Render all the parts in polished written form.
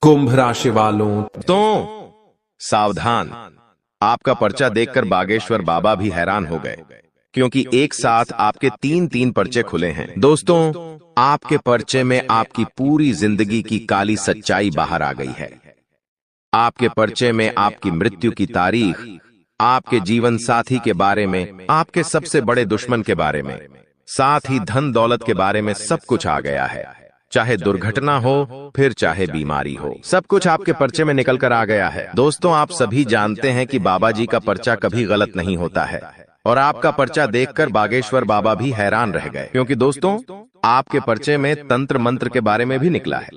कुंभ राशि वालों, तो सावधान, आपका पर्चा देखकर बागेश्वर बाबा भी हैरान हो गए, क्योंकि एक साथ आपके तीन तीन पर्चे खुले हैं। दोस्तों, आपके पर्चे में आपकी पूरी जिंदगी की काली सच्चाई बाहर आ गई है। आपके पर्चे में आपकी मृत्यु की तारीख, आपके जीवन साथी के बारे में, आपके सबसे बड़े दुश्मन के बारे में, साथ ही धन दौलत के बारे में सब कुछ आ गया है। चाहे दुर्घटना हो, फिर चाहे बीमारी हो, सब कुछ आपके पर्चे में निकल कर आ गया है। दोस्तों, आप सभी जानते हैं कि बाबा जी का पर्चा कभी गलत नहीं होता है, और आपका पर्चा देखकर बागेश्वर बाबा भी हैरान रह गए, क्योंकि दोस्तों, आपके पर्चे में तंत्र मंत्र के बारे में भी निकला है।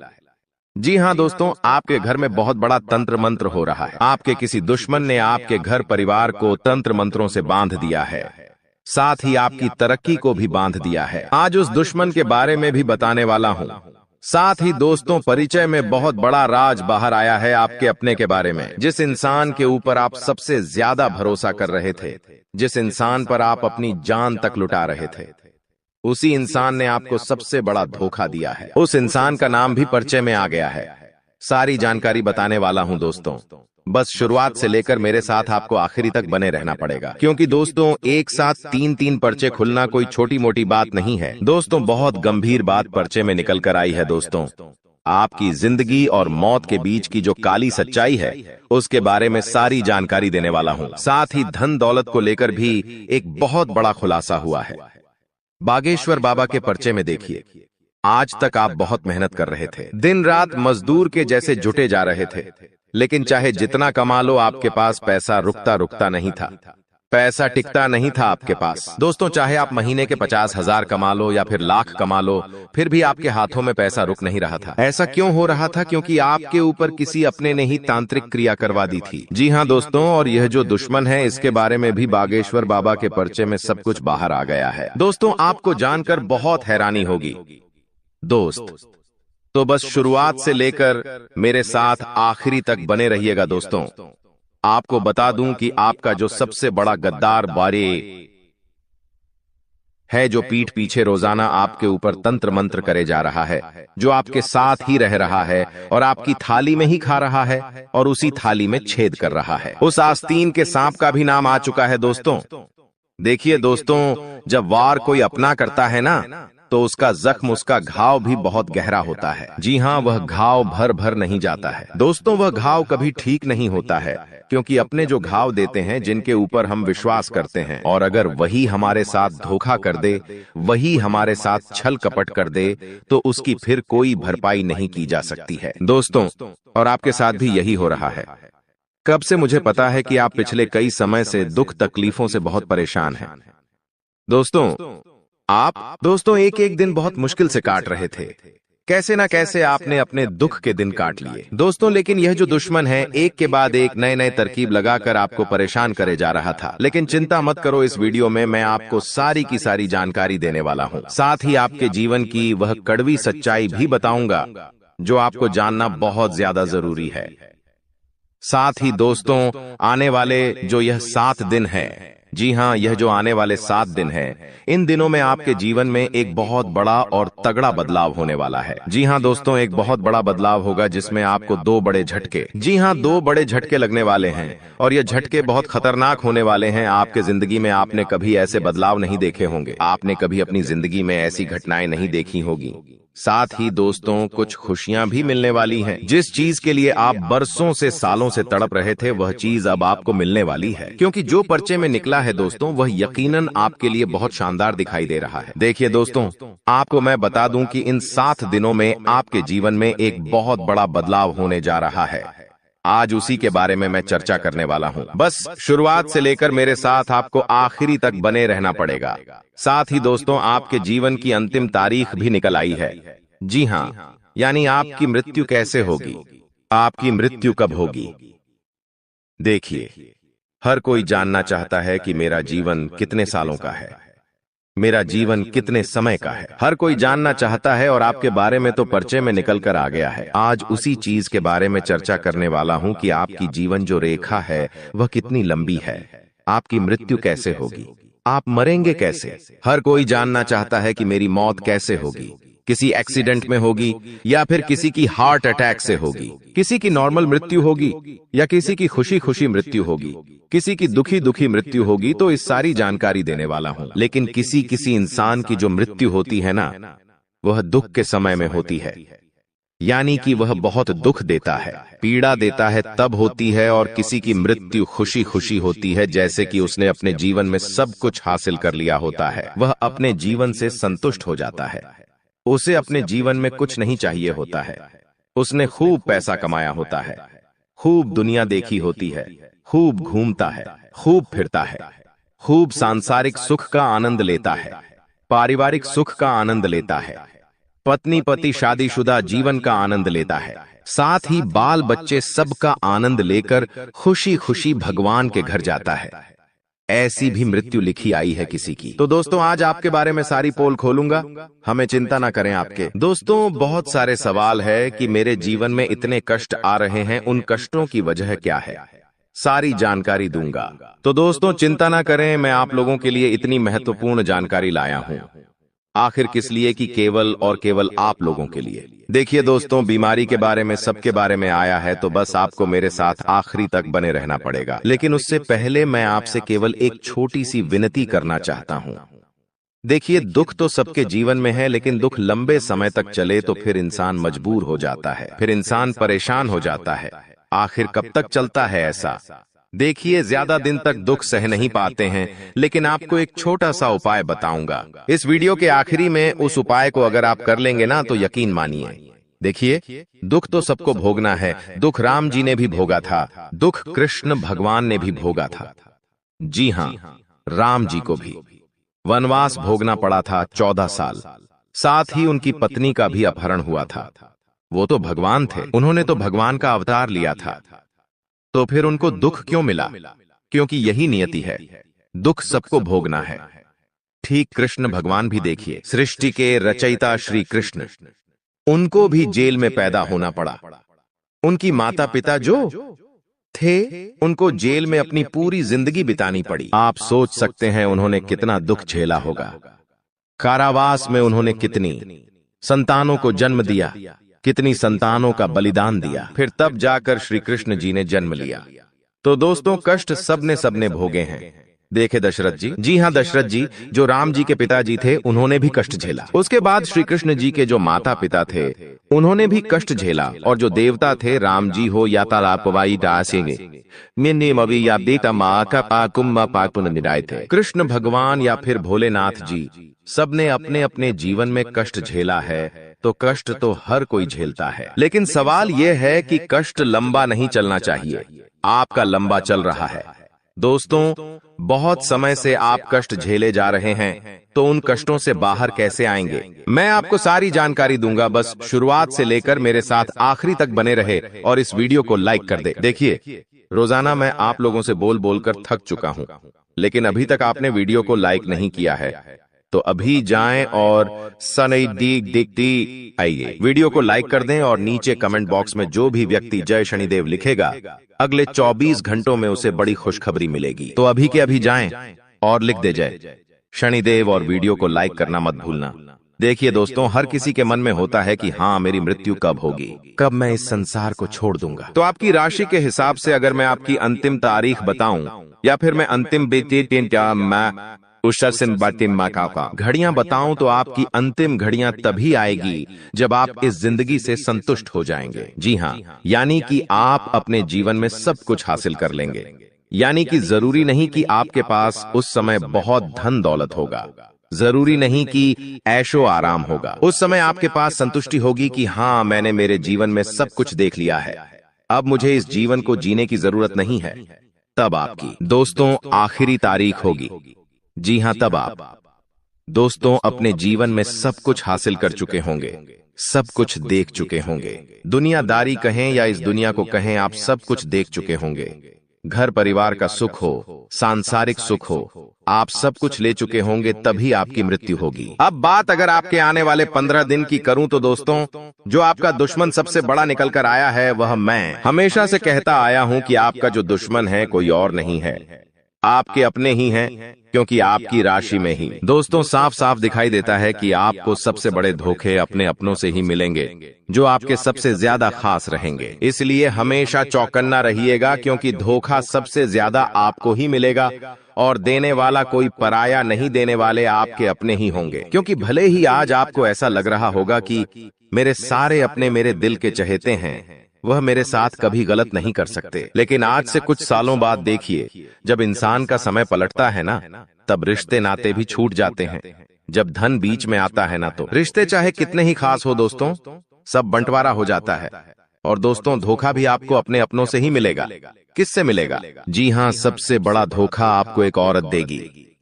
जी हाँ दोस्तों, आपके घर में बहुत बड़ा तंत्र मंत्र हो रहा है। आपके किसी दुश्मन ने आपके घर परिवार को तंत्र मंत्रों से बांध दिया है, साथ ही आपकी तरक्की को भी बांध दिया है। आज उस दुश्मन के बारे में भी बताने वाला हूँ। साथ ही दोस्तों, परिचय में बहुत बड़ा राज बाहर आया है आपके अपने के बारे में। जिस इंसान के ऊपर आप सबसे ज्यादा भरोसा कर रहे थे, जिस इंसान पर आप अपनी जान तक लुटा रहे थे, उसी इंसान ने आपको सबसे बड़ा धोखा दिया है। उस इंसान का नाम भी पर्चे में आ गया है। सारी जानकारी बताने वाला हूं दोस्तों, बस शुरुआत से लेकर मेरे साथ आपको आखिरी तक बने रहना पड़ेगा, क्योंकि दोस्तों, एक साथ तीन तीन पर्चे खुलना कोई छोटी मोटी बात नहीं है। दोस्तों, बहुत गंभीर बात पर्चे में निकल कर आई है। दोस्तों, आपकी जिंदगी और मौत के बीच की जो काली सच्चाई है, उसके बारे में सारी जानकारी देने वाला हूं। साथ ही धन दौलत को लेकर भी एक बहुत बड़ा खुलासा हुआ है। बागेश्वर बाबा के पर्चे में देखिए, आज तक आप बहुत मेहनत कर रहे थे, दिन रात मजदूर के जैसे जुटे जा रहे थे, लेकिन चाहे जितना कमा लो, आपके पास पैसा रुकता नहीं था, पैसा टिकता नहीं था आपके पास। दोस्तों, चाहे आप महीने के 50,000 कमा लो या फिर लाख कमा लो, फिर भी आपके हाथों में पैसा रुक नहीं रहा था। ऐसा क्यों हो रहा था? क्योंकि आपके ऊपर किसी अपने ने ही तांत्रिक क्रिया करवा दी थी। जी हाँ दोस्तों, और यह जो दुश्मन है, इसके बारे में भी बागेश्वर बाबा के पर्चे में सब कुछ बाहर आ गया है। दोस्तों, आपको जानकर बहुत हैरानी होगी दोस्त, तो बस शुरुआत से लेकर मेरे साथ आखिरी तक बने रहिएगा। दोस्तों, आपको बता दूं कि आपका जो सबसे बड़ा गद्दार बारे है, जो पीठ पीछे रोजाना आपके ऊपर तंत्र मंत्र करे जा रहा है, जो आपके साथ ही रह रहा है और आपकी थाली में ही खा रहा है और उसी थाली में छेद कर रहा है, उस आस्तीन के सांप का भी नाम आ चुका है। दोस्तों, देखिए दोस्तों, जब वार कोई अपना करता है ना, तो उसका जख्म, उसका घाव भी बहुत गहरा होता है। जी हाँ, वह घाव भर भर नहीं जाता है। दोस्तों, वह घाव कभी ठीक नहीं होता है, क्योंकि अपने जो घाव देते हैं, जिनके ऊपर हम विश्वास करते हैं, और अगर वही हमारे साथ धोखा कर दे, वही हमारे साथ छल कपट कर दे, तो उसकी फिर कोई भरपाई नहीं की जा सकती है। दोस्तों, और आपके साथ भी यही हो रहा है। कब से मुझे पता है कि आप पिछले कई समय से दुख तकलीफों से बहुत परेशान हैं। दोस्तों, एक एक दिन बहुत मुश्किल से काट रहे थे। कैसे ना कैसे आपने अपने दुख के दिन काट लिए दोस्तों, लेकिन यह जो दुश्मन है, एक के बाद एक नए नए तरकीब लगाकर आपको परेशान करे जा रहा था। लेकिन चिंता मत करो, इस वीडियो में मैं आपको सारी की सारी जानकारी देने वाला हूं। साथ ही आपके जीवन की वह कड़वी सच्चाई भी बताऊंगा, जो आपको जानना बहुत ज्यादा जरूरी है। साथ ही दोस्तों, आने वाले जो यह 7 दिन है, जी हाँ, यह जो आने वाले 7 दिन है, इन दिनों में आपके जीवन में एक बहुत बड़ा और तगड़ा बदलाव होने वाला है। जी हाँ दोस्तों, एक बहुत बड़ा बदलाव होगा, जिसमें आपको 2 बड़े झटके, जी हाँ, 2 बड़े झटके लगने वाले हैं, और ये झटके बहुत खतरनाक होने वाले हैं। आपके जिंदगी में आपने कभी ऐसे बदलाव नहीं देखे होंगे, आपने कभी अपनी जिंदगी में ऐसी घटनाएं नहीं देखी होगी। साथ ही दोस्तों, कुछ खुशियां भी मिलने वाली हैं। जिस चीज के लिए आप बरसों से, सालों से तड़प रहे थे, वह चीज अब आपको मिलने वाली है, क्योंकि जो पर्चे में निकला है दोस्तों, वह यकीनन आपके लिए बहुत शानदार दिखाई दे रहा है। देखिए दोस्तों, आपको मैं बता दूं कि इन 7 दिनों में आपके जीवन में एक बहुत बड़ा बदलाव होने जा रहा है। आज उसी के बारे में मैं चर्चा करने वाला हूं। बस शुरुआत से लेकर मेरे साथ आपको आखिरी तक बने रहना पड़ेगा। साथ ही दोस्तों, आपके जीवन की अंतिम तारीख भी निकल आई है। जी हाँ, यानी आपकी मृत्यु कैसे होगी, आपकी मृत्यु कब होगी। देखिए, हर कोई जानना चाहता है कि मेरा जीवन कितने सालों का है, मेरा जीवन कितने समय का है। हर कोई जानना चाहता है, और आपके बारे में तो पर्चे में निकल कर आ गया है। आज उसी चीज के बारे में चर्चा करने वाला हूं कि आपकी जीवन जो रेखा है, वह कितनी लंबी है, आपकी मृत्यु कैसे होगी, आप मरेंगे कैसे। हर कोई जानना चाहता है कि मेरी मौत कैसे होगी, किसी एक्सीडेंट में होगी या फिर किसी की हार्ट अटैक से होगी, किसी की नॉर्मल मृत्यु होगी या किसी की खुशी खुशी मृत्यु होगी, किसी की दुखी दुखी मृत्यु होगी, तो इस सारी जानकारी देने वाला हूं। लेकिन किसी किसी इंसान की जो मृत्यु होती है ना, वह दुख के समय में होती है, यानी कि वह बहुत दुख देता है, पीड़ा देता है, तब होती है। और किसी की मृत्यु खुशी खुशी होती है, जैसे कि उसने अपने जीवन में सब कुछ हासिल कर लिया होता है, वह अपने जीवन से संतुष्ट हो जाता है, उसे अपने जीवन में कुछ नहीं चाहिए होता है, उसने खूब पैसा कमाया होता है, खूब दुनिया देखी होती है, खूब घूमता है, खूब फिरता है, खूब सांसारिक सुख का आनंद लेता है, पारिवारिक सुख का आनंद लेता है, पत्नी पति शादीशुदा जीवन का आनंद लेता है, साथ ही बाल बच्चे सब का आनंद लेकर खुशी खुशी भगवान के घर जाता है। ऐसी भी मृत्यु लिखी आई है किसी की। तो दोस्तों, आज आपके बारे में सारी पोल खोलूंगा, हमें चिंता ना करें आपके। दोस्तों, बहुत सारे सवाल है कि मेरे जीवन में इतने कष्ट आ रहे हैं, उन कष्टों की वजह क्या है, सारी जानकारी दूंगा। तो दोस्तों, चिंता ना करें, मैं आप लोगों के लिए इतनी महत्वपूर्ण जानकारी लाया हूं। आखिर किस लिए? कि केवल और केवल आप लोगों के लिए। देखिए दोस्तों, बीमारी के बारे में सबके बारे में आया है, तो बस आपको मेरे साथ आखिरी तक बने रहना पड़ेगा। लेकिन उससे पहले मैं आपसे केवल एक छोटी सी विनती करना चाहता हूं। देखिए, दुख तो सबके जीवन में है, लेकिन दुख लंबे समय तक चले तो फिर इंसान मजबूर हो जाता है, फिर इंसान परेशान हो जाता है। आखिर कब तक चलता है ऐसा? देखिए, ज्यादा दिन तक दुख सह नहीं पाते हैं, लेकिन आपको एक छोटा सा उपाय बताऊंगा। इस वीडियो के आखिरी में उस उपाय को अगर आप कर लेंगे ना, तो यकीन मानिए। देखिए, दुख तो सबको भोगना है, दुख राम जी ने भी भोगा था, दुख कृष्ण भगवान ने भी भोगा था। जी हाँ, राम जी को भी वनवास भोगना पड़ा था 14 साल, साथ ही उनकी पत्नी का भी अपहरण हुआ था। वो तो भगवान थे, उन्होंने तो भगवान का अवतार लिया था, तो फिर उनको दुख क्यों मिला? क्योंकि यही नियति है, दुख सबको भोगना है। ठीक कृष्ण भगवान भी देखिए, सृष्टि के रचयिता श्री कृष्ण, उनको भी जेल में पैदा होना पड़ा। उनकी माता पिता जो थे, उनको जेल में अपनी पूरी जिंदगी बितानी पड़ी। आप सोच सकते हैं उन्होंने कितना दुख झेला होगा। कारावास में उन्होंने कितनी संतानों को जन्म दिया, कितनी संतानों का बलिदान दिया, फिर तब जाकर श्री कृष्ण जी ने जन्म लिया। तो दोस्तों, कष्ट सबने भोगे हैं। देखे दशरथ जी, जी हाँ, दशरथ जी जो राम जी के पिताजी थे, उन्होंने भी कष्ट झेला। उसके बाद श्री कृष्ण जी के जो माता पिता थे, उन्होंने भी कष्ट झेला। और जो देवता थे, राम जी हो या तालापवाई डासेंगे मिन्नी मवी या बेटा माँ का पाकुम्मा पाकुन निराय थे, कृष्ण भगवान या फिर भोलेनाथ जी, सबने अपने अपने जीवन में कष्ट झेला है। तो कष्ट तो हर कोई झेलता है, लेकिन सवाल यह है कि कष्ट लंबा नहीं चलना चाहिए। आपका लंबा चल रहा है। दोस्तों, बहुत समय से आप कष्ट झेले जा रहे हैं, तो उन कष्टों से बाहर कैसे आएंगे? मैं आपको सारी जानकारी दूंगा, बस शुरुआत से लेकर मेरे साथ आखिरी तक बने रहे और इस वीडियो को लाइक कर दे। देखिए, रोजाना मैं आप लोगों से बोल बोलकर थक चुका हूं, लेकिन अभी तक आपने वीडियो को लाइक नहीं किया है, तो अभी जाएं और सनई दीग दिखती आइए, वीडियो को लाइक कर दें और नीचे कमेंट बॉक्स में जो भी व्यक्ति जय शनिदेव लिखेगा, अगले 24 घंटों में उसे बड़ी खुशखबरी मिलेगी। तो अभी के अभी जाएं और लिख दे जय शनिदेव और वीडियो को लाइक करना मत भूलना। देखिए दोस्तों, हर किसी के मन में होता है कि हाँ, मेरी मृत्यु कब होगी, कब मैं इस संसार को छोड़ दूंगा। तो आपकी राशि के हिसाब से अगर मैं आपकी अंतिम तारीख बताऊं, या फिर मैं अंतिम घड़ियां बताऊं, तो आपकी अंतिम घड़ियां तभी आएगी जब आप इस जिंदगी से संतुष्ट हो जाएंगे। जी हाँ, यानी कि आप अपने जीवन में सब कुछ हासिल कर लेंगे। यानी कि जरूरी नहीं कि आपके पास उस समय बहुत धन दौलत होगा, जरूरी नहीं कि ऐशो आराम होगा। उस समय आपके पास संतुष्टि होगी कि हाँ, मैंने मेरे जीवन में सब कुछ देख लिया है, अब मुझे इस जीवन को जीने की जरूरत नहीं है। तब आपकी दोस्तों आखिरी तारीख होगी। जी हाँ, तब आप दोस्तों अपने जीवन में सब कुछ हासिल कर चुके होंगे, सब कुछ देख चुके होंगे। दुनियादारी कहें या इस दुनिया को कहें, आप सब कुछ देख चुके होंगे। घर परिवार का सुख हो, सांसारिक सुख हो, आप सब कुछ ले चुके होंगे, तभी आपकी मृत्यु होगी। अब बात अगर आपके आने वाले 15 दिन की करूं, तो दोस्तों, जो आपका दुश्मन सबसे बड़ा निकल कर आया है, वह मैं हमेशा से कहता आया हूं कि आपका जो दुश्मन है कोई और नहीं है, आपके अपने ही हैं, क्योंकि आपकी राशि में ही। दोस्तों, साफ साफ दिखाई देता है कि आपको सबसे बड़े धोखे अपने अपनों से ही मिलेंगे, जो आपके सबसे ज्यादा खास रहेंगे। इसलिए हमेशा चौकन्ना रहिएगा, क्योंकि धोखा सबसे ज्यादा आपको ही मिलेगा और देने वाला कोई पराया नहीं, देने वाले आपके अपने ही होंगे। क्योंकि भले ही आज आपको ऐसा लग रहा होगा कि मेरे सारे अपने मेरे दिल के चहेते हैं, वह मेरे साथ कभी गलत नहीं कर सकते, लेकिन आज से कुछ सालों बाद देखिए, जब इंसान का समय पलटता है ना, तब रिश्ते नाते भी छूट जाते हैं। जब धन बीच में आता है ना, तो रिश्ते चाहे कितने ही खास हो दोस्तों, सब बंटवारा हो जाता है। और दोस्तों, धोखा भी आपको अपने अपनों से ही मिलेगा। किससे मिलेगा? जी हाँ, सबसे बड़ा धोखा आपको एक औरत देगी।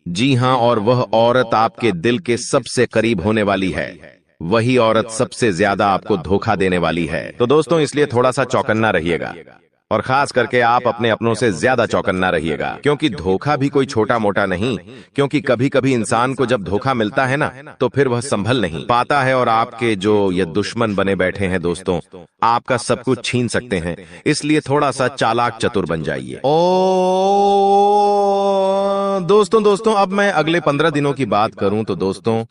जी हाँ, और वह औरत आपके दिल के सबसे करीब होने वाली है। वही औरत सबसे ज्यादा आपको धोखा देने वाली है। तो दोस्तों, इसलिए थोड़ा सा चौकन्ना रहिएगा, और खास करके आप अपने अपनों से ज्यादा चौकन्ना रहिएगा, क्योंकि धोखा भी कोई छोटा मोटा नहीं। क्योंकि कभी कभी इंसान को जब धोखा मिलता है ना, तो फिर वह संभल नहीं पाता है, और आपके जो ये दुश्मन बने बैठे हैं दोस्तों, आपका सब कुछ छीन सकते हैं। इसलिए थोड़ा सा चालाक चतुर बन जाइए। दोस्तों, अब मैं अगले 15 दिनों की बात करूं तो दोस्तों,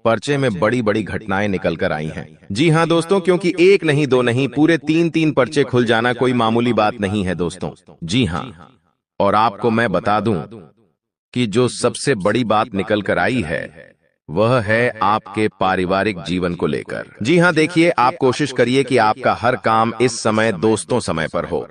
पर्चे में बड़ी बड़ी घटनाएं निकल कर आई हैं। जी हाँ दोस्तों, क्योंकि एक नहीं दो नहीं, पूरे 3-3 पर्चे खुल जाना कोई मामूली बात नहीं है दोस्तों। जी हाँ, और आपको मैं बता दूं कि जो सबसे बड़ी बात निकल कर आई है, वह है आपके पारिवारिक जीवन को लेकर। जी हाँ, देखिए, आप कोशिश करिए कि आपका हर काम इस समय दोस्तों समय पर हो,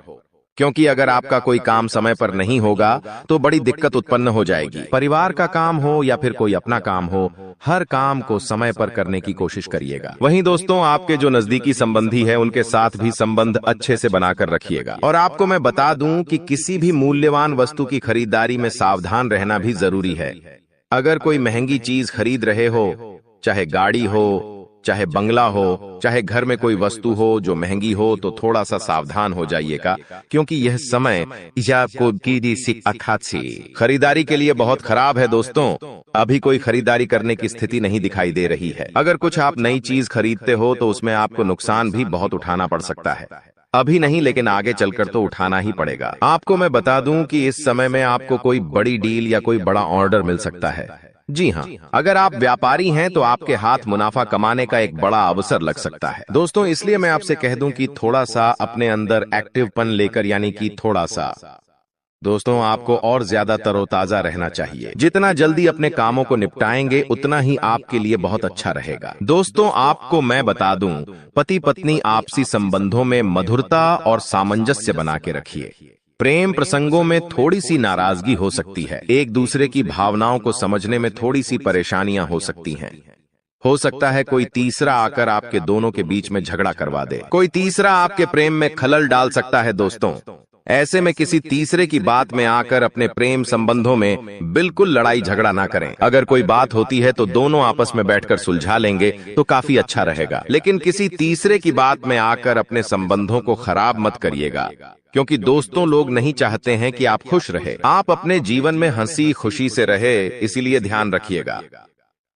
क्योंकि अगर आपका कोई काम समय पर नहीं होगा तो बड़ी दिक्कत उत्पन्न हो जाएगी। परिवार का काम हो या फिर कोई अपना काम हो, हर काम को समय पर करने की कोशिश करिएगा। वहीं दोस्तों, आपके जो नजदीकी संबंधी है, उनके साथ भी संबंध अच्छे से बनाकर रखिएगा। और आपको मैं बता दूं कि किसी भी मूल्यवान वस्तु की खरीदारी में सावधान रहना भी जरूरी है। अगर कोई महंगी चीज खरीद रहे हो, चाहे गाड़ी हो, चाहे बंगला हो, चाहे घर में कोई वस्तु हो जो महंगी हो, तो थोड़ा सा सावधान हो जाइएगा, क्योंकि यह समय खरीदारी के लिए बहुत खराब है दोस्तों। अभी कोई खरीदारी करने की स्थिति नहीं दिखाई दे रही है। अगर कुछ आप नई चीज खरीदते हो तो उसमें आपको नुकसान भी बहुत उठाना पड़ सकता है। अभी नहीं, लेकिन आगे चलकर तो उठाना ही पड़ेगा। आपको मैं बता दूं कि इस समय में आपको कोई बड़ी डील या कोई बड़ा ऑर्डर मिल सकता है। जी हाँ, अगर आप व्यापारी हैं तो आपके हाथ मुनाफा कमाने का एक बड़ा अवसर लग सकता है दोस्तों। इसलिए मैं आपसे कह दूं कि थोड़ा सा अपने अंदर एक्टिवपन लेकर, यानी कि थोड़ा सा दोस्तों, आपको और ज्यादा तरोताजा रहना चाहिए। जितना जल्दी अपने कामों को निपटाएंगे, उतना ही आपके लिए बहुत अच्छा रहेगा। दोस्तों, आपको मैं बता दूं, पति पत्नी आपसी संबंधों में मधुरता और सामंजस्य बना के रखिए। प्रेम प्रसंगों में थोड़ी सी नाराजगी हो सकती है, एक दूसरे की भावनाओं को समझने में थोड़ी सी परेशानियां हो सकती हैं। हो सकता है कोई तीसरा आकर आपके दोनों के बीच में झगड़ा करवा दे। कोई तीसरा आपके प्रेम में खलल डाल सकता है दोस्तों। ऐसे में किसी तीसरे की बात में आकर अपने प्रेम संबंधों में बिल्कुल लड़ाई झगड़ा ना करें। अगर कोई बात होती है तो दोनों आपस में बैठकर सुलझा लेंगे तो काफी अच्छा रहेगा, लेकिन किसी तीसरे की बात में आकर अपने संबंधों को खराब मत करिएगा, क्योंकि दोस्तों, लोग नहीं चाहते हैं कि आप खुश रहे। आप अपने जीवन में हंसी खुशी से रहे, इसीलिए ध्यान रखिएगा।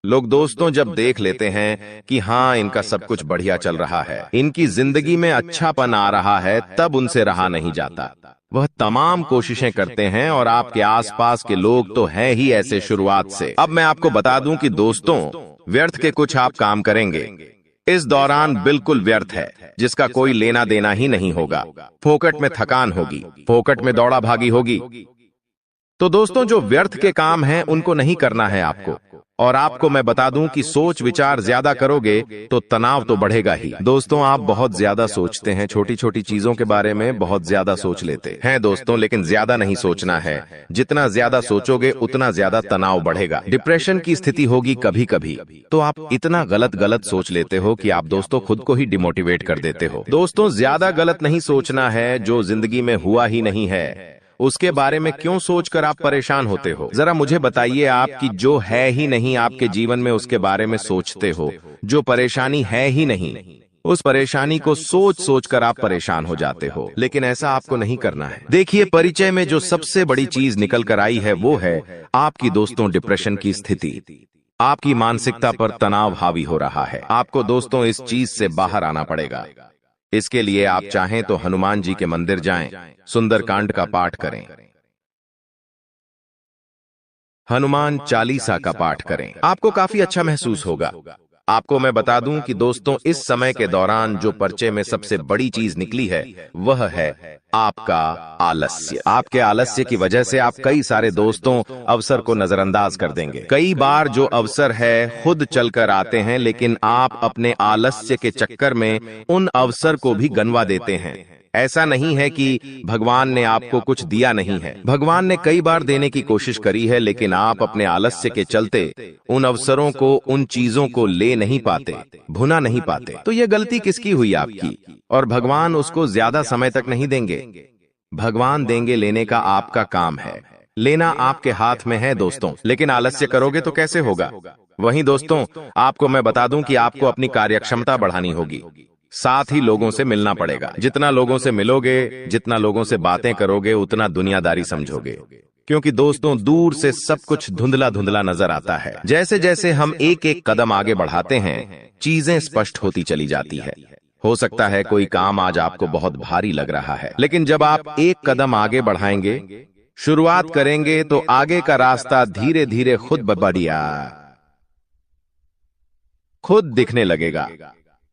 लोग दोस्तों जब देख लेते हैं कि हाँ, इनका सब कुछ बढ़िया चल रहा है, इनकी जिंदगी में अच्छापन आ रहा है, तब उनसे रहा नहीं जाता। वह तमाम कोशिशें करते हैं, और आपके आसपास के लोग तो हैं ही ऐसे शुरुआत से। अब मैं आपको बता दूं कि दोस्तों, व्यर्थ के कुछ आप काम करेंगे इस दौरान, बिल्कुल व्यर्थ है, जिसका कोई लेना देना ही नहीं होगा। फोकट में थकान होगी, फोकट में दौड़ा भागी होगी। तो दोस्तों, जो व्यर्थ के काम हैं उनको नहीं करना है आपको। और आपको मैं बता दूं कि सोच विचार ज्यादा करोगे तो तनाव तो बढ़ेगा ही। दोस्तों, आप बहुत ज्यादा सोचते हैं, छोटी छोटी चीजों के बारे में बहुत ज्यादा सोच लेते हैं दोस्तों, लेकिन ज्यादा नहीं सोचना है। जितना ज्यादा सोचोगे उतना ज्यादा तनाव बढ़ेगा, डिप्रेशन की स्थिति होगी कभी कभी। तो आप इतना गलत सोच लेते हो कि आप दोस्तों खुद को ही डिमोटिवेट कर देते हो। दोस्तों, ज्यादा गलत नहीं सोचना है, जो जिंदगी में हुआ ही नहीं है उसके बारे में क्यों सोचकर आप परेशान होते हो। जरा मुझे बताइए, आपकी जो है ही नहीं आपके जीवन में, उसके बारे में सोचते हो। जो परेशानी है ही नहीं, उस परेशानी को सोच सोच कर आप परेशान हो जाते हो, लेकिन ऐसा आपको नहीं करना है। देखिए, परिचय में जो सबसे बड़ी चीज निकल कर आई है, वो है आपकी दोस्तों डिप्रेशन की स्थिति। आपकी मानसिकता पर तनाव हावी हो रहा है। आपको दोस्तों इस चीज से बाहर आना पड़ेगा। इसके लिए आप चाहें तो हनुमान जी के मंदिर जाएं, सुंदरकांड का पाठ करें, हनुमान चालीसा का पाठ करें, आपको काफी अच्छा महसूस होगा। आपको मैं बता दूं कि दोस्तों, इस समय के दौरान जो पर्चे में सबसे बड़ी चीज निकली है वह है आपका आलस्य। आपके आलस्य की वजह से आप कई सारे दोस्तों अवसर को नजरअंदाज कर देंगे। कई बार जो अवसर है खुद चलकर आते हैं, लेकिन आप अपने आलस्य के चक्कर में उन अवसर को भी गंवा देते हैं। ऐसा नहीं है कि भगवान ने आपको कुछ दिया नहीं है, भगवान ने कई बार देने की कोशिश करी है, लेकिन आप अपने आलस्य के चलते उन अवसरों को, उन चीजों को ले नहीं पाते, भुना नहीं पाते। तो यह गलती किसकी हुई? आपकी। और भगवान उसको ज्यादा समय तक नहीं देंगे। भगवान देंगे, लेने का आपका काम है। लेना आपके हाथ में है दोस्तों, लेकिन आलस्य करोगे तो कैसे होगा? वहीं दोस्तों, आपको मैं बता दूं कि आपको अपनी कार्यक्षमता बढ़ानी होगी, साथ ही लोगों से मिलना पड़ेगा। जितना लोगों से मिलोगे, जितना लोगों से बातें करोगे, उतना दुनियादारी समझोगे। क्योंकि दोस्तों, दूर से सब कुछ धुंधला धुंधला नजर आता है। जैसे जैसे हम एक एक कदम आगे बढ़ाते हैं, चीजें स्पष्ट होती चली जाती है। हो सकता है कोई काम आज आपको बहुत भारी लग रहा है, लेकिन जब आप एक कदम आगे बढ़ाएंगे, शुरुआत करेंगे, तो आगे का रास्ता धीरे धीरे खुद दिखने लगेगा।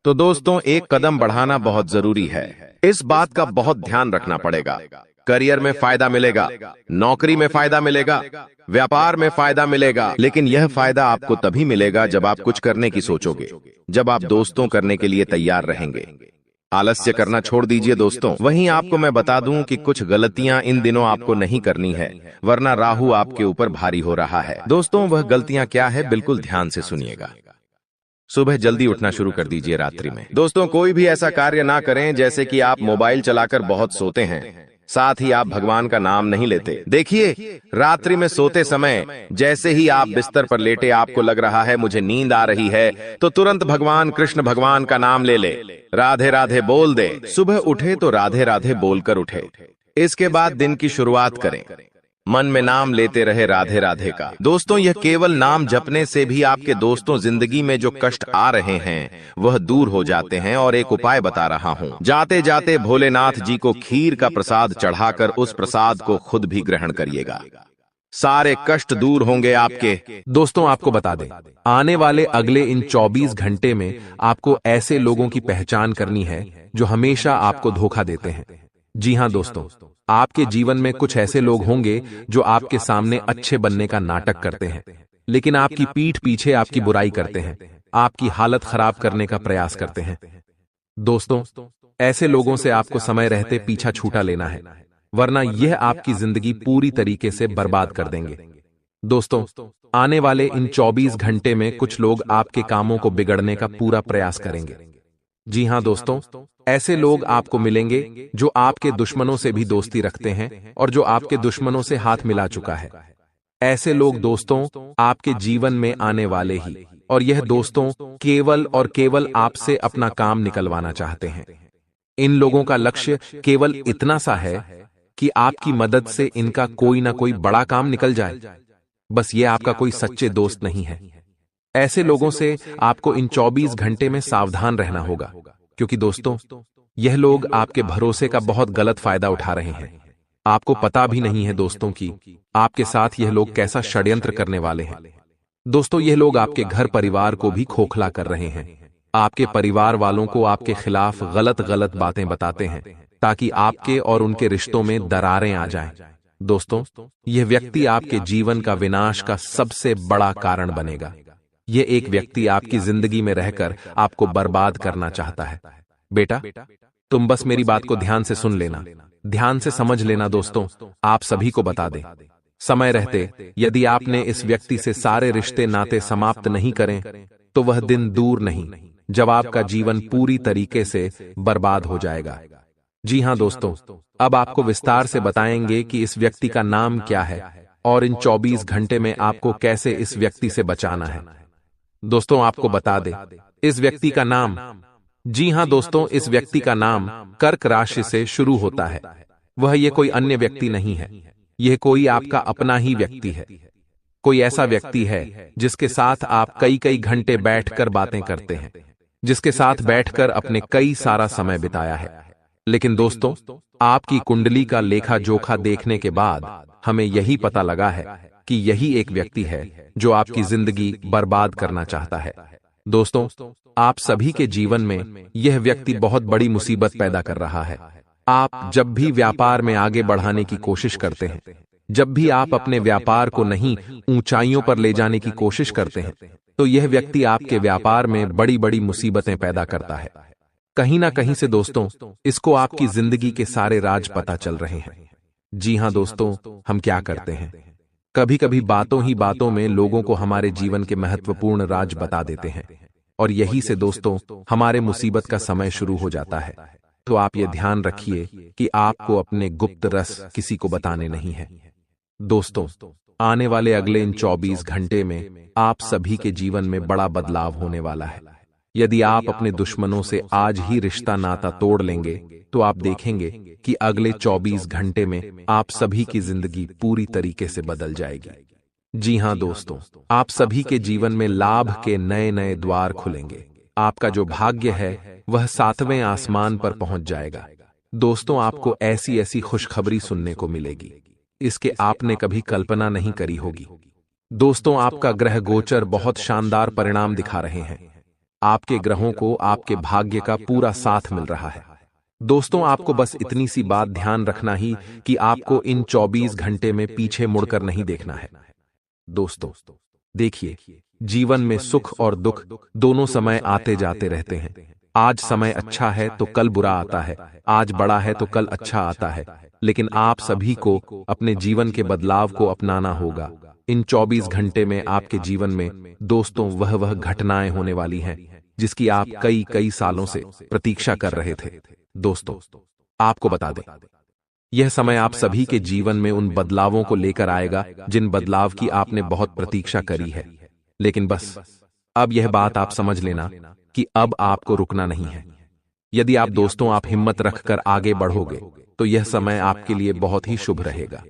तो दोस्तों, एक कदम बढ़ाना बहुत जरूरी है। इस बात का बहुत ध्यान रखना पड़ेगा। करियर में फायदा मिलेगा, नौकरी में फायदा मिलेगा, व्यापार में फायदा मिलेगा, लेकिन यह फायदा आपको तभी मिलेगा जब आप कुछ करने की सोचोगे, जब आप दोस्तों करने के लिए तैयार रहेंगे। आलस्य करना छोड़ दीजिए दोस्तों। वहीं आपको मैं बता दूं कि कुछ गलतियां इन दिनों आपको नहीं करनी है, वरना राहु आपके ऊपर भारी हो रहा है। दोस्तों, वह गलतियां क्या है, बिल्कुल ध्यान से सुनिएगा। सुबह जल्दी उठना शुरू कर दीजिए रात्रि में। दोस्तों, कोई भी ऐसा कार्य ना करें जैसे कि आप मोबाइल चलाकर बहुत सोते हैं, साथ ही आप भगवान का नाम नहीं लेते। देखिए, रात्रि में सोते समय जैसे ही आप बिस्तर पर लेटे, आपको लग रहा है मुझे नींद आ रही है, तो तुरंत भगवान कृष्ण भगवान का नाम ले ले, राधे राधे बोल दे। सुबह उठे तो राधे राधे बोलकर उठे। इसके बाद दिन की शुरुआत करें, मन में नाम लेते रहे राधे राधे का। दोस्तों, यह केवल नाम जपने से भी आपके दोस्तों जिंदगी में जो कष्ट आ रहे हैं वह दूर हो जाते हैं। और एक उपाय बता रहा हूं, जाते जाते भोलेनाथ जी को खीर का प्रसाद चढ़ाकर उस प्रसाद को खुद भी ग्रहण करिएगा, सारे कष्ट दूर होंगे आपके। दोस्तों, आपको बता दें, आने वाले अगले इन 24 घंटे में आपको ऐसे लोगों की पहचान करनी है जो हमेशा आपको धोखा देते हैं। जी हां दोस्तों, आपके जीवन में कुछ ऐसे लोग होंगे जो आपके सामने अच्छे बनने का नाटक करते हैं, लेकिन आपकी पीठ पीछे आपकी बुराई करते हैं, आपकी हालत खराब करने का प्रयास करते हैं। दोस्तों, ऐसे लोगों से आपको समय रहते पीछा छूटा लेना है, वरना यह आपकी जिंदगी पूरी तरीके से बर्बाद कर देंगे। दोस्तों, आने वाले इन 24 घंटे में कुछ लोग आपके कामों को बिगड़ने का पूरा प्रयास करेंगे। जी हां दोस्तों, ऐसे लोग आपको मिलेंगे जो आपके दुश्मनों से भी दोस्ती रखते हैं और जो आपके दुश्मनों से हाथ मिला चुका है। ऐसे लोग दोस्तों आपके जीवन में आने वाले ही, और यह दोस्तों केवल और केवल आपसे अपना काम निकलवाना चाहते हैं। इन लोगों का लक्ष्य केवल इतना सा है कि आपकी मदद से इनका कोई ना कोई बड़ा काम निकल जाए। बस ये आपका कोई सच्चे दोस्त नहीं है। ऐसे लोगों से आपको इन 24 घंटे में सावधान रहना होगा, क्योंकि दोस्तों यह लोग आपके भरोसे का बहुत गलत फायदा उठा रहे हैं। आपको पता भी नहीं है दोस्तों कि आपके साथ यह लोग कैसा षड्यंत्र करने वाले हैं। दोस्तों, यह लोग आपके घर परिवार को भी खोखला कर रहे हैं। आपके परिवार वालों को आपके खिलाफ गलत गलत बातें बताते हैं ताकि आपके और उनके रिश्तों में दरारें आ जाएं। दोस्तों, यह व्यक्ति आपके जीवन का विनाश का सबसे बड़ा कारण बनेगा। यह एक व्यक्ति आपकी जिंदगी में रहकर आपको बर्बाद करना चाहता है। बेटा, तुम बस मेरी बात को ध्यान से सुन लेना, ध्यान से समझ लेना। दोस्तों, आप सभी को बता दें, समय रहते यदि आपने इस व्यक्ति से सारे रिश्ते नाते समाप्त नहीं करें तो वह दिन दूर नहीं जब आपका जीवन पूरी तरीके से बर्बाद हो जाएगा। जी हां दोस्तों, अब आपको विस्तार से बताएंगे कि इस व्यक्ति का नाम क्या है और इन 24 घंटे में आपको कैसे इस व्यक्ति से बचाना है। दोस्तों, आपको बता दें, इस व्यक्ति का नाम, जी हां दोस्तों, इस व्यक्ति का नाम कर्क राशि से शुरू होता है। वह ये कोई अन्य व्यक्ति नहीं है, यह कोई आपका अपना ही व्यक्ति है। कोई ऐसा व्यक्ति है जिसके साथ आप कई कई घंटे बैठकर बातें करते हैं, जिसके साथ बैठकर अपने कई सारा समय बिताया है। लेकिन दोस्तों, आपकी कुंडली का लेखा जोखा देखने के बाद हमें यही पता लगा है कि यही एक व्यक्ति है जो आपकी जिंदगी बर्बाद करना चाहता है। दोस्तों, आप सभी के जीवन में यह व्यक्ति बहुत बड़ी मुसीबत पैदा कर रहा है। आप जब भी व्यापार में आगे बढ़ाने की कोशिश करते हैं, जब भी आप अपने व्यापार को नहीं ऊंचाइयों पर ले जाने की कोशिश करते हैं, तो यह व्यक्ति आपके व्यापार में बड़ी बड़ी मुसीबतें पैदा करता है। कहीं ना कहीं से दोस्तों, इसको आपकी जिंदगी के सारे राज पता चल रहे हैं। जी हां दोस्तों, हम क्या करते हैं, कभी कभी बातों ही बातों में लोगों को हमारे जीवन के महत्वपूर्ण राज बता देते हैं, और यही से दोस्तों हमारे मुसीबत का समय शुरू हो जाता है। तो आप ये ध्यान रखिए कि आपको अपने गुप्त रस किसी को बताने नहीं है। दोस्तों, आने वाले अगले इन 24 घंटे में आप सभी के जीवन में बड़ा बदलाव होने वाला है। यदि आप अपने दुश्मनों से आज ही रिश्ता नाता तोड़ लेंगे, तो आप देखेंगे कि अगले 24 घंटे में आप सभी की जिंदगी पूरी तरीके से बदल जाएगी। जी हां दोस्तों, आप सभी के जीवन में लाभ के नए नए द्वार खुलेंगे। आपका जो भाग्य है वह 7वें आसमान पर पहुंच जाएगा। दोस्तों, आपको ऐसी ऐसी खुशखबरी सुनने को मिलेगी, इसके आपने कभी कल्पना नहीं करी होगी। दोस्तों, आपका ग्रह गोचर बहुत शानदार परिणाम दिखा रहे हैं। आपके ग्रहों को आपके भाग्य का पूरा साथ मिल रहा है। दोस्तों, आपको बस इतनी सी बात ध्यान रखना ही कि आपको इन 24 घंटे में पीछे मुड़कर नहीं देखना है। दोस्तों, देखिए, जीवन में सुख और दुख दोनों समय आते जाते रहते हैं। आज समय अच्छा है तो कल बुरा आता है, आज बड़ा है तो कल अच्छा आता है। लेकिन आप सभी को अपने जीवन के बदलाव को अपनाना होगा। इन 24 घंटे में आपके जीवन में दोस्तों वह घटनाएं होने वाली हैं जिसकी आप कई कई सालों से प्रतीक्षा कर रहे थे। दोस्तों, आपको बता दें, यह समय आप सभी के जीवन में उन बदलावों को लेकर आएगा जिन बदलाव की आपने बहुत प्रतीक्षा करी है। लेकिन बस अब यह बात आप समझ लेना कि अब आपको रुकना नहीं है। यदि आप दोस्तों आप हिम्मत रखकर आगे बढ़ोगे तो यह समय आपके लिए बहुत ही शुभ रहेगा।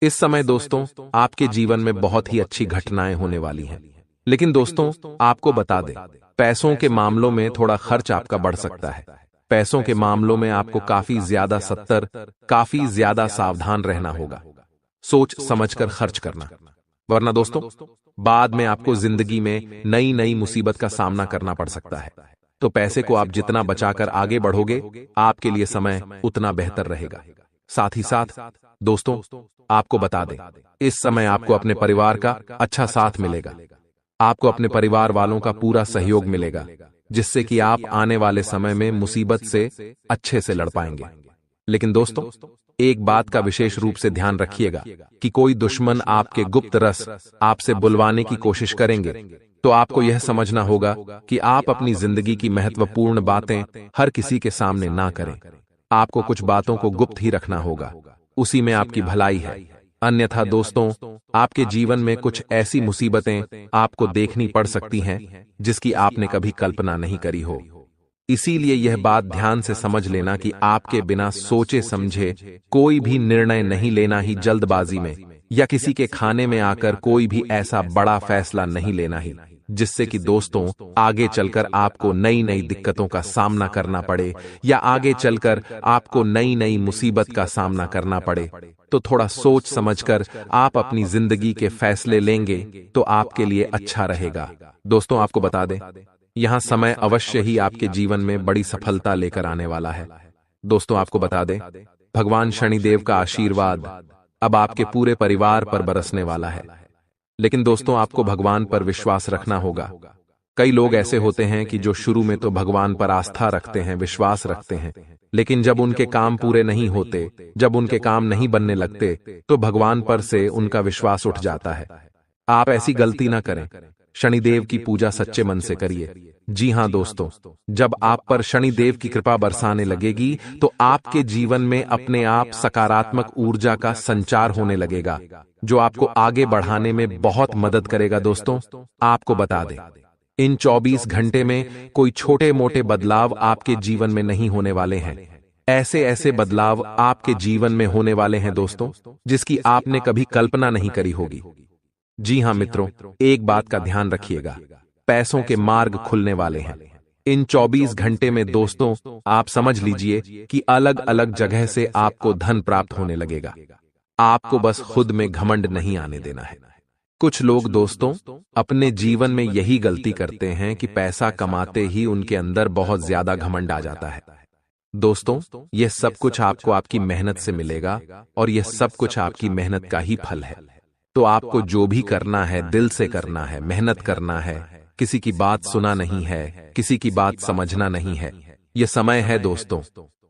इस समय दोस्तों आपके जीवन में बहुत ही अच्छी घटनाएं होने वाली हैं। लेकिन दोस्तों, आपको बता दें, पैसों के मामलों में थोड़ा खर्च आपका बढ़ सकता है। पैसों के मामलों में आपको काफी ज्यादा सावधान रहना होगा। सोच समझकर खर्च करना, वरना दोस्तों बाद में आपको जिंदगी में नई नई मुसीबत का सामना करना पड़ सकता है। तो पैसे को आप जितना बचाकर आगे बढ़ोगे, आपके लिए समय उतना बेहतर रहेगा। साथ ही साथ दोस्तों, आपको बता दें, इस समय आपको अपने परिवार का अच्छा साथ मिलेगा। आपको अपने परिवार वालों का पूरा सहयोग मिलेगा, जिससे कि आप आने वाले समय में मुसीबत से अच्छे से लड़ पाएंगे। लेकिन दोस्तों, एक बात का विशेष रूप से ध्यान रखिएगा कि कोई दुश्मन आपके गुप्त रस आपसे बुलवाने की कोशिश करेंगे, तो आपको यह समझना होगा कि आप अपनी जिंदगी की महत्वपूर्ण बातें हर किसी के सामने ना करें। आपको कुछ बातों को गुप्त ही रखना होगा, उसी में आपकी भलाई है। अन्यथा दोस्तों, आपके जीवन में कुछ ऐसी मुसीबतें आपको देखनी पड़ सकती हैं जिसकी आपने कभी कल्पना नहीं करी हो। इसीलिए यह बात ध्यान से समझ लेना कि आपके बिना सोचे समझे कोई भी निर्णय नहीं लेना ही जल्दबाजी में, या किसी के खाने में आकर कोई भी ऐसा बड़ा फैसला नहीं लेना ही जिससे कि दोस्तों आगे चलकर आपको नई नई दिक्कतों का सामना करना पड़े, या आगे चलकर आपको नई नई मुसीबत का सामना करना पड़े। तो थोड़ा सोच समझकर आप अपनी जिंदगी के फैसले लेंगे तो आपके लिए अच्छा रहेगा। दोस्तों, आपको बता दें, यहां समय अवश्य ही आपके जीवन में बड़ी सफलता लेकर आने वाला है। दोस्तों, आपको बता दें, भगवान शनिदेव का आशीर्वाद अब आपके पूरे परिवार पर बरसने वाला है। लेकिन दोस्तों, आपको भगवान पर विश्वास रखना होगा। कई लोग ऐसे होते हैं कि जो शुरू में तो भगवान पर आस्था रखते हैं, विश्वास रखते हैं, लेकिन जब उनके काम पूरे नहीं होते, जब उनके काम नहीं बनने लगते, तो भगवान पर से उनका विश्वास उठ जाता है। आप ऐसी गलती ना करें। शनिदेव की पूजा सच्चे मन से करिए। जी हां दोस्तों, जब आप पर शनिदेव की कृपा बरसाने लगेगी तो आपके जीवन में अपने आप सकारात्मक ऊर्जा का संचार होने लगेगा, जो आपको आगे बढ़ाने में बहुत मदद करेगा। दोस्तों, आपको बता दें, इन 24 घंटे में कोई छोटे मोटे बदलाव आपके जीवन में नहीं होने वाले हैं। ऐसे ऐसे बदलाव आपके जीवन में होने वाले हैं दोस्तों, जिसकी आपने कभी कल्पना नहीं करी होगी। जी हां मित्रों, एक बात का ध्यान रखिएगा, पैसों के मार्ग खुलने वाले हैं। इन 24 घंटे में दोस्तों आप समझ लीजिए कि अलग अलग जगह से आपको धन प्राप्त होने लगेगा। आपको बस खुद में घमंड नहीं आने देना है। कुछ लोग दोस्तों अपने जीवन में यही गलती करते हैं कि पैसा कमाते ही उनके अंदर बहुत ज्यादा घमंड आ जाता है। दोस्तों, यह सब कुछ आपको आपकी मेहनत से मिलेगा और यह सब कुछ आपकी मेहनत का ही फल है। तो आपको जो भी करना है दिल से करना है, मेहनत करना है, किसी की बात सुना नहीं है, किसी की बात समझना नहीं है। यह समय है दोस्तों,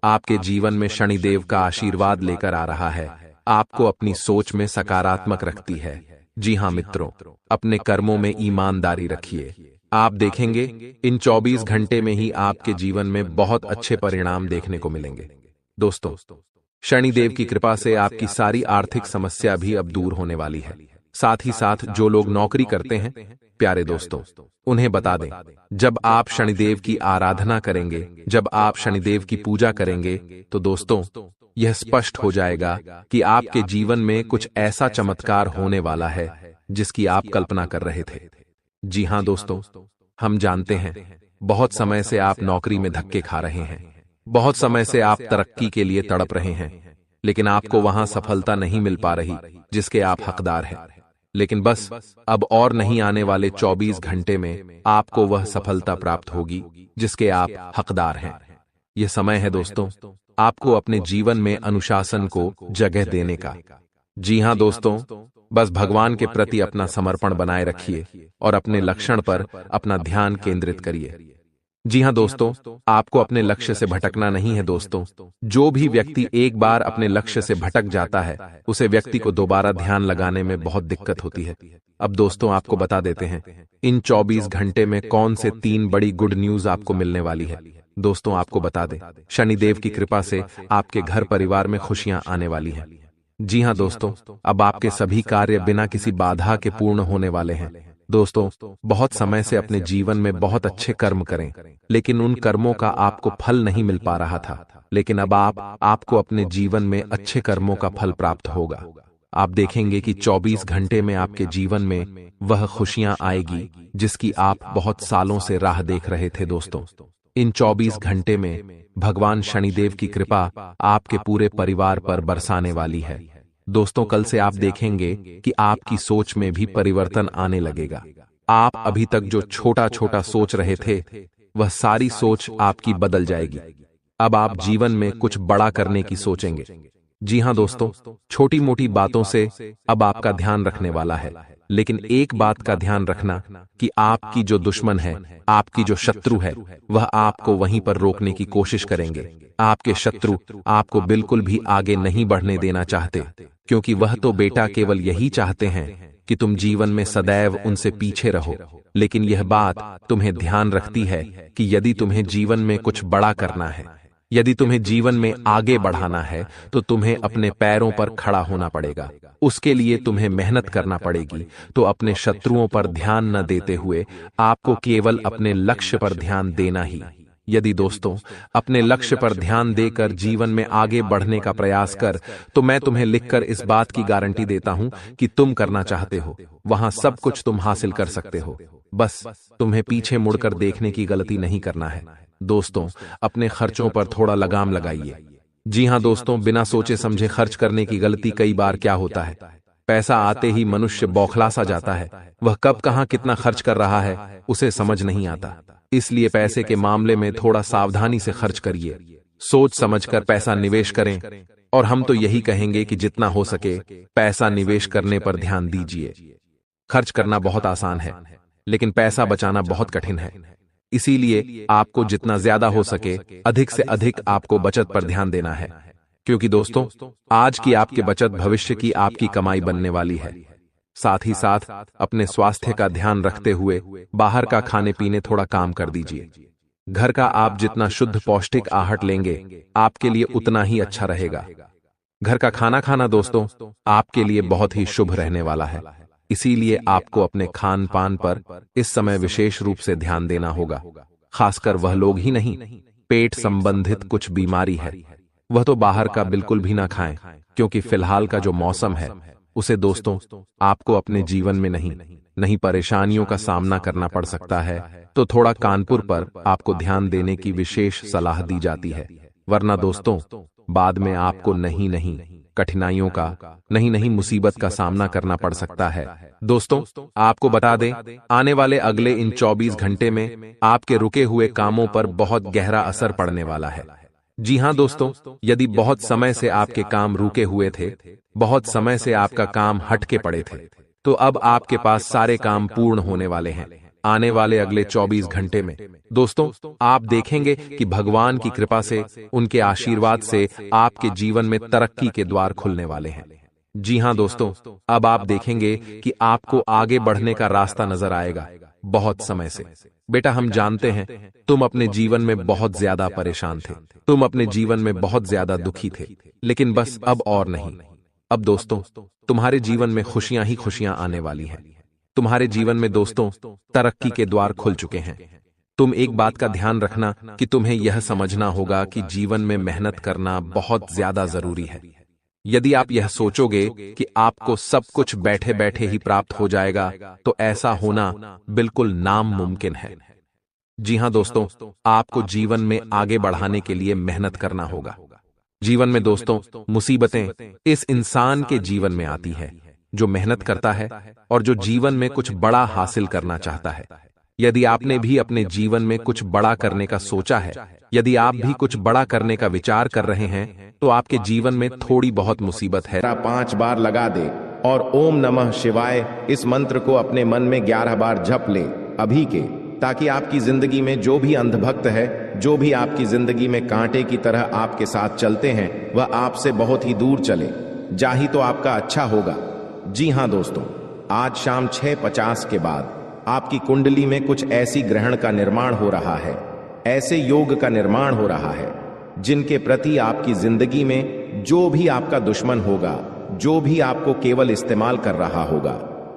आपके जीवन में शनिदेव का आशीर्वाद लेकर आ रहा है, आपको अपनी सोच में सकारात्मक रखती है। जी हां मित्रों, अपने कर्मों में ईमानदारी रखिए। आप देखेंगे इन 24 घंटे में ही आपके जीवन में बहुत अच्छे परिणाम देखने को मिलेंगे। दोस्तों, शनिदेव की कृपा से आपकी सारी आर्थिक समस्या भी अब दूर होने वाली है। साथ ही साथ जो लोग नौकरी करते हैं, प्यारे दोस्तों, उन्हें बता दें, जब आप शनिदेव की आराधना करेंगे, जब आप शनिदेव की पूजा करेंगे, तो दोस्तों यह स्पष्ट हो जाएगा कि आपके जीवन में कुछ ऐसा चमत्कार होने वाला है जिसकी आप कल्पना कर रहे थे। जी हां दोस्तों, हम जानते हैं बहुत समय से आप नौकरी में धक्के खा रहे हैं, बहुत समय से आप तरक्की के लिए तड़प रहे हैं, लेकिन आपको वहां सफलता नहीं मिल पा रही जिसके आप हकदार हैं। लेकिन बस अब और नहीं, आने वाले 24 घंटे में आपको वह सफलता प्राप्त होगी जिसके आप हकदार हैं। यह समय है दोस्तों आपको अपने जीवन में अनुशासन को जगह देने का। जी हां दोस्तों, बस भगवान के प्रति अपना समर्पण बनाए रखिए और अपने लक्ष्य पर अपना ध्यान केंद्रित करिए। जी हां दोस्तों, आपको अपने लक्ष्य से भटकना नहीं है दोस्तों। जो भी व्यक्ति एक बार अपने लक्ष्य से भटक जाता है, उसे व्यक्ति को दोबारा ध्यान लगाने में बहुत दिक्कत होती है। अब दोस्तों आपको बता देते हैं इन 24 घंटे में कौन से 3 बड़ी गुड न्यूज आपको मिलने वाली है। दोस्तों आपको बता दें, शनिदेव की कृपा से आपके घर परिवार में खुशियां आने वाली हैं। जी हां दोस्तों, अब आपके सभी कार्य बिना किसी बाधा के पूर्ण होने वाले हैं। दोस्तों, बहुत समय से अपने जीवन में बहुत अच्छे कर्म करें, लेकिन उन कर्मों का आपको फल नहीं मिल पा रहा था। लेकिन अब आपको अपने जीवन में अच्छे कर्मों का फल प्राप्त होगा। आप देखेंगे कि 24 घंटे में आपके जीवन में वह खुशियां आएगी जिसकी आप बहुत सालों से राह देख रहे थे। दोस्तों, इन 24 घंटे में भगवान शनिदेव की कृपा आपके पूरे परिवार पर बरसाने वाली है। दोस्तों, कल से आप देखेंगे कि आपकी सोच में भी परिवर्तन आने लगेगा। आप अभी तक जो छोटा छोटा सोच रहे थे, वह सारी सोच आपकी बदल जाएगी। अब आप जीवन में कुछ बड़ा करने की सोचेंगे। जी हां दोस्तों, छोटी मोटी बातों से अब आपका ध्यान रखने वाला है, लेकिन एक बात का ध्यान रखना कि आपकी जो दुश्मन है, आपकी जो शत्रु है, वह आपको वहीं पर रोकने की कोशिश करेंगे। आपके शत्रु आपको बिल्कुल भी आगे नहीं बढ़ने देना चाहते, क्योंकि वह तो बेटा केवल यही चाहते हैं कि तुम जीवन में सदैव उनसे पीछे रहो। लेकिन यह बात तुम्हें ध्यान रखती है कि यदि तुम्हें जीवन में कुछ बड़ा करना है, यदि तुम्हें जीवन में आगे बढ़ाना है, तो तुम्हें अपने पैरों पर खड़ा होना पड़ेगा। उसके लिए तुम्हें मेहनत करना पड़ेगी। तो अपने शत्रुओं पर ध्यान न देते हुए आपको केवल अपने लक्ष्य पर ध्यान देना ही। यदि दोस्तों अपने लक्ष्य पर ध्यान देकर जीवन में आगे बढ़ने का प्रयास कर, तो मैं तुम्हें लिखकर इस बात की गारंटी देता हूं कि तुम करना चाहते हो वहां सब कुछ तुम हासिल कर सकते हो। बस तुम्हें पीछे मुड़कर देखने की गलती नहीं करना है। दोस्तों, अपने खर्चों पर थोड़ा लगाम लगाइए। जी हां दोस्तों, बिना सोचे समझे खर्च करने की गलती कई बार क्या होता है, पैसा आते ही मनुष्य बौखला सा जाता है। वह कब कहां कितना खर्च कर रहा है उसे समझ नहीं आता। इसलिए पैसे के मामले में थोड़ा सावधानी से खर्च करिए, सोच समझकर पैसा निवेश करें। और हम तो यही कहेंगे कि जितना हो सके पैसा निवेश करने पर ध्यान दीजिए। खर्च करना बहुत आसान है, लेकिन पैसा बचाना बहुत कठिन है। इसीलिए आपको जितना ज्यादा हो सके अधिक से अधिक आपको बचत पर ध्यान देना है, क्योंकि दोस्तों आज की आपकी बचत भविष्य की आपकी कमाई बनने वाली है। साथ ही साथ अपने स्वास्थ्य का ध्यान रखते हुए बाहर का खाने पीने थोड़ा काम कर दीजिए। घर का आप जितना शुद्ध पौष्टिक आहार लेंगे आपके लिए उतना ही अच्छा रहेगा। घर का खाना खाना दोस्तों आपके लिए बहुत ही शुभ रहने वाला है। इसीलिए आपको अपने खान पान पर इस समय विशेष रूप से ध्यान देना होगा। खासकर वह लोग ही नहीं, पेट संबंधित कुछ बीमारी है वह तो बाहर का बिल्कुल भी ना खाएं, क्योंकि फिलहाल का जो मौसम है उसे दोस्तों आपको अपने जीवन में नहीं परेशानियों का सामना करना पड़ सकता है। तो थोड़ा कानपुर पर आपको ध्यान देने की विशेष सलाह दी जाती है। वरना दोस्तों बाद में आपको नहीं कठिनाइयों का नहीं मुसीबत का सामना करना पड़ सकता है। दोस्तों आपको बता दें, आने वाले अगले इन 24 घंटे में आपके रुके हुए कामों पर बहुत गहरा असर पड़ने वाला है। जी हां दोस्तों, यदि बहुत समय से आपके काम रुके हुए थे, बहुत समय से आपका काम हटके पड़े थे, तो अब आपके पास सारे काम पूर्ण होने वाले हैं आने वाले अगले 24 घंटे में। दोस्तों आप देखेंगे कि भगवान की कृपा से, उनके आशीर्वाद से आपके जीवन में तरक्की के द्वार खुलने वाले हैं। जी हां दोस्तों, अब आप देखेंगे कि आपको आगे बढ़ने का रास्ता नजर आएगा। बहुत समय से बेटा हम जानते हैं तुम अपने जीवन में बहुत ज्यादा परेशान थे, तुम अपने जीवन में बहुत ज्यादा दुखी थे, लेकिन बस अब और नहीं। अब दोस्तों तुम्हारे जीवन में खुशियां ही खुशियां आने वाली हैं। तुम्हारे जीवन में दोस्तों तरक्की के द्वार खुल चुके हैं। तुम एक बात का ध्यान रखना कि तुम्हें यह समझना होगा कि जीवन में मेहनत करना बहुत ज्यादा जरूरी है। यदि आप यह सोचोगे कि आपको सब कुछ बैठे बैठे ही प्राप्त हो जाएगा, तो ऐसा होना बिल्कुल नामुमकिन है। जी हां दोस्तों, आपको जीवन में आगे बढ़ाने के लिए मेहनत करना होगा। जीवन में दोस्तों मुसीबतें इस इंसान के जीवन में आती है जो मेहनत करता है और जो जीवन में कुछ बड़ा हासिल करना चाहता है। यदि आपने भी अपने जीवन में कुछ बड़ा करने का सोचा है, यदि आप भी कुछ बड़ा करने का विचार कर रहे हैं, तो आपके जीवन में थोड़ी बहुत मुसीबत है। 5 बार लगा दे और ओम नमः शिवाय इस मंत्र को अपने मन में 11 बार जप ले अभी के, ताकि आपकी जिंदगी में जो भी अंधभक्त है, जो भी आपकी जिंदगी में कांटे की तरह आपके साथ चलते हैं, वह आपसे बहुत ही दूर चले। जाही तो आपका अच्छा होगा। जी हां दोस्तों, आज शाम 6:50 के बाद आपकी कुंडली में कुछ ऐसी ग्रहण का निर्माण हो रहा है, ऐसे योग का निर्माण हो रहा है, जिनके प्रति आपकी जिंदगी में जो भी आपका दुश्मन होगा, जो भी आपको केवल इस्तेमाल कर रहा होगा,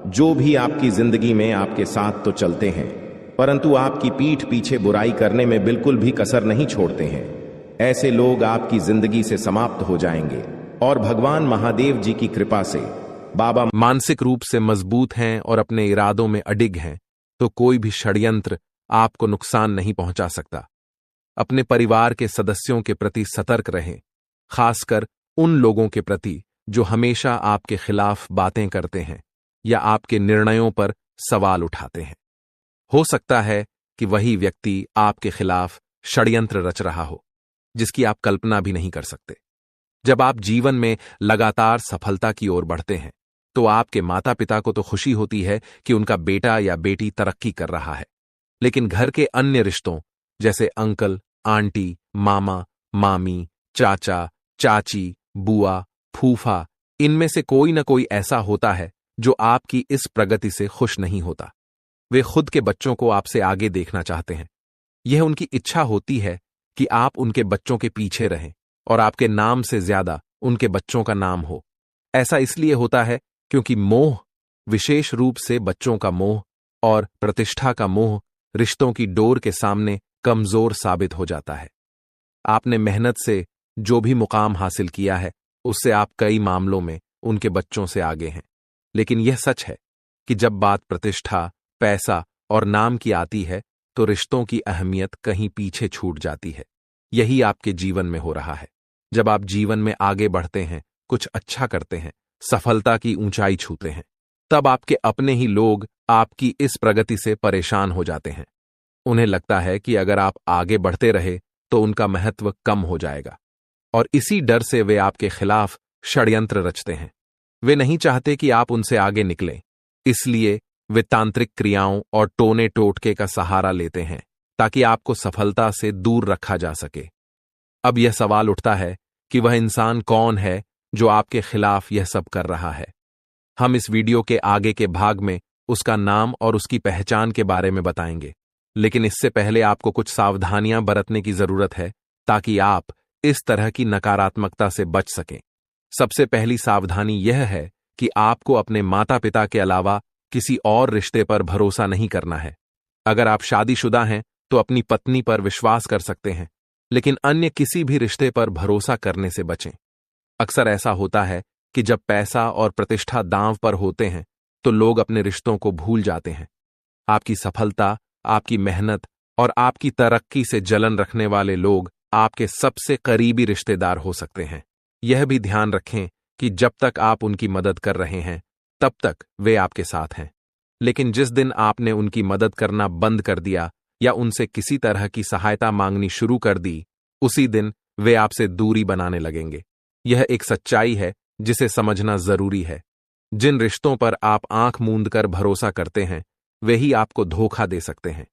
जो भी आपकी जिंदगी में आपके साथ तो चलते हैं, परंतु आपकी पीठ पीछे बुराई करने में बिल्कुल भी कसर नहीं छोड़ते हैं, ऐसे लोग आपकी जिंदगी से समाप्त हो जाएंगे। और भगवान महादेव जी की कृपा से बाबा मानसिक रूप से मजबूत हैं और अपने इरादों में अडिग हैं, तो कोई भी षड्यंत्र आपको नुकसान नहीं पहुंचा सकता। अपने परिवार के सदस्यों के प्रति सतर्क रहें, खासकर उन लोगों के प्रति जो हमेशा आपके खिलाफ बातें करते हैं या आपके निर्णयों पर सवाल उठाते हैं। हो सकता है कि वही व्यक्ति आपके खिलाफ षड्यंत्र रच रहा हो, जिसकी आप कल्पना भी नहीं कर सकते। जब आप जीवन में लगातार सफलता की ओर बढ़ते हैं, तो आपके माता पिता को तो खुशी होती है कि उनका बेटा या बेटी तरक्की कर रहा है, लेकिन घर के अन्य रिश्तों जैसे अंकल, आंटी, मामा, मामी, चाचा, चाची, बुआ, फूफा, इनमें से कोई न कोई ऐसा होता है जो आपकी इस प्रगति से खुश नहीं होता। वे खुद के बच्चों को आपसे आगे देखना चाहते हैं। यह उनकी इच्छा होती है कि आप उनके बच्चों के पीछे रहें और आपके नाम से ज्यादा उनके बच्चों का नाम हो। ऐसा इसलिए होता है क्योंकि मोह, विशेष रूप से बच्चों का मोह और प्रतिष्ठा का मोह, रिश्तों की डोर के सामने कमजोर साबित हो जाता है। आपने मेहनत से जो भी मुकाम हासिल किया है, उससे आप कई मामलों में उनके बच्चों से आगे हैं। लेकिन यह सच है कि जब बात प्रतिष्ठा, पैसा और नाम की आती है, तो रिश्तों की अहमियत कहीं पीछे छूट जाती है। यही आपके जीवन में हो रहा है। जब आप जीवन में आगे बढ़ते हैं, कुछ अच्छा करते हैं, सफलता की ऊंचाई छूते हैं, तब आपके अपने ही लोग आपकी इस प्रगति से परेशान हो जाते हैं। उन्हें लगता है कि अगर आप आगे बढ़ते रहे तो उनका महत्व कम हो जाएगा, और इसी डर से वे आपके खिलाफ षड्यंत्र रचते हैं। वे नहीं चाहते कि आप उनसे आगे निकलें, इसलिए वे तांत्रिक क्रियाओं और टोने टोटके का सहारा लेते हैं ताकि आपको सफलता से दूर रखा जा सके। अब यह सवाल उठता है कि वह इंसान कौन है जो आपके खिलाफ यह सब कर रहा है। हम इस वीडियो के आगे के भाग में उसका नाम और उसकी पहचान के बारे में बताएंगे, लेकिन इससे पहले आपको कुछ सावधानियां बरतने की जरूरत है ताकि आप इस तरह की नकारात्मकता से बच सकें। सबसे पहली सावधानी यह है कि आपको अपने माता पिता के अलावा किसी और रिश्ते पर भरोसा नहीं करना है। अगर आप शादीशुदा हैं तो अपनी पत्नी पर विश्वास कर सकते हैं, लेकिन अन्य किसी भी रिश्ते पर भरोसा करने से बचें। अक्सर ऐसा होता है कि जब पैसा और प्रतिष्ठा दांव पर होते हैं तो लोग अपने रिश्तों को भूल जाते हैं। आपकी सफलता, आपकी मेहनत और आपकी तरक्की से जलन रखने वाले लोग आपके सबसे करीबी रिश्तेदार हो सकते हैं। यह भी ध्यान रखें कि जब तक आप उनकी मदद कर रहे हैं तब तक वे आपके साथ हैं, लेकिन जिस दिन आपने उनकी मदद करना बंद कर दिया या उनसे किसी तरह की सहायता मांगनी शुरू कर दी, उसी दिन वे आपसे दूरी बनाने लगेंगे। यह एक सच्चाई है जिसे समझना जरूरी है। जिन रिश्तों पर आप आंख मूंद कर भरोसा करते हैं वे ही आपको धोखा दे सकते हैं।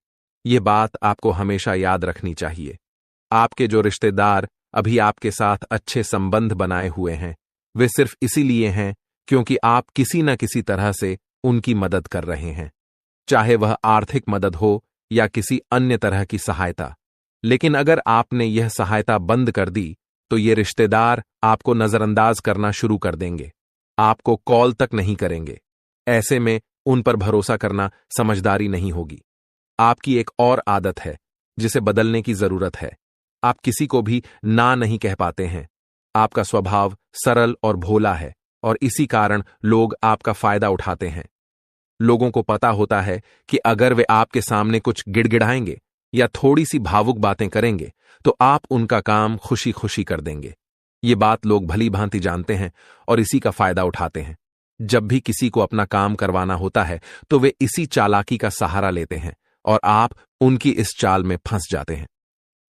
ये बात आपको हमेशा याद रखनी चाहिए। आपके जो रिश्तेदार अभी आपके साथ अच्छे संबंध बनाए हुए हैं वे सिर्फ इसीलिए हैं क्योंकि आप किसी न किसी तरह से उनकी मदद कर रहे हैं, चाहे वह आर्थिक मदद हो या किसी अन्य तरह की सहायता। लेकिन अगर आपने यह सहायता बंद कर दी तो ये रिश्तेदार आपको नजरअंदाज करना शुरू कर देंगे, आपको कॉल तक नहीं करेंगे। ऐसे में उन पर भरोसा करना समझदारी नहीं होगी। आपकी एक और आदत है जिसे बदलने की जरूरत है। आप किसी को भी ना नहीं कह पाते हैं। आपका स्वभाव सरल और भोला है और इसी कारण लोग आपका फायदा उठाते हैं। लोगों को पता होता है कि अगर वे आपके सामने कुछ गिड़गिड़ाएंगे या थोड़ी सी भावुक बातें करेंगे तो आप उनका काम खुशी खुशी कर देंगे। ये बात लोग भली भांति जानते हैं और इसी का फायदा उठाते हैं। जब भी किसी को अपना काम करवाना होता है तो वे इसी चालाकी का सहारा लेते हैं और आप उनकी इस चाल में फंस जाते हैं।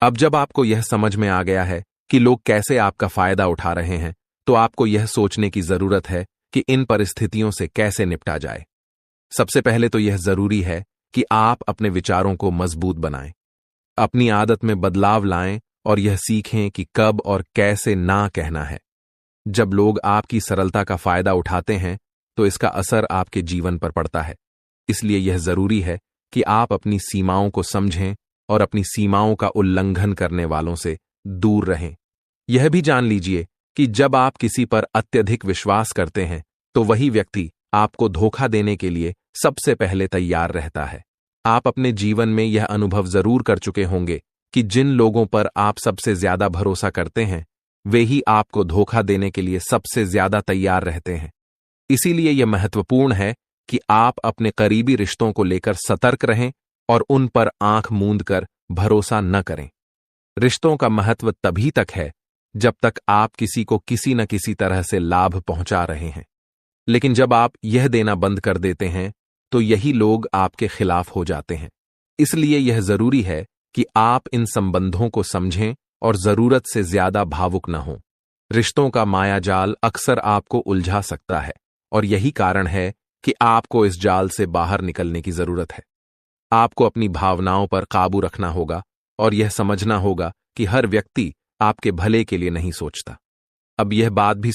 अब जब आपको यह समझ में आ गया है कि लोग कैसे आपका फायदा उठा रहे हैं, तो आपको यह सोचने की जरूरत है कि इन परिस्थितियों से कैसे निपटा जाए। सबसे पहले तो यह जरूरी है कि आप अपने विचारों को मजबूत बनाएं, अपनी आदत में बदलाव लाएं और यह सीखें कि कब और कैसे ना कहना है। जब लोग आपकी सरलता का फायदा उठाते हैं तो इसका असर आपके जीवन पर पड़ता है। इसलिए यह जरूरी है कि आप अपनी सीमाओं को समझें और अपनी सीमाओं का उल्लंघन करने वालों से दूर रहें। यह भी जान लीजिए कि जब आप किसी पर अत्यधिक विश्वास करते हैं तो वही व्यक्ति आपको धोखा देने के लिए सबसे पहले तैयार रहता है। आप अपने जीवन में यह अनुभव जरूर कर चुके होंगे कि जिन लोगों पर आप सबसे ज्यादा भरोसा करते हैं वे ही आपको धोखा देने के लिए सबसे ज्यादा तैयार रहते हैं। इसीलिए यह महत्वपूर्ण है कि आप अपने करीबी रिश्तों को लेकर सतर्क रहें और उन पर आंख मूंद कर भरोसा न करें। रिश्तों का महत्व तभी तक है जब तक आप किसी को किसी न किसी तरह से लाभ पहुंचा रहे हैं, लेकिन जब आप यह देना बंद कर देते हैं तो यही लोग आपके खिलाफ हो जाते हैं। इसलिए यह जरूरी है कि आप इन संबंधों को समझें और जरूरत से ज्यादा भावुक न हों। रिश्तों का मायाजाल अक्सर आपको उलझा सकता है और यही कारण है कि आपको इस जाल से बाहर निकलने की जरूरत है। आपको अपनी भावनाओं पर काबू रखना होगा और यह समझना होगा कि हर व्यक्ति आपके भले के लिए नहीं सोचता। अब यह बात भी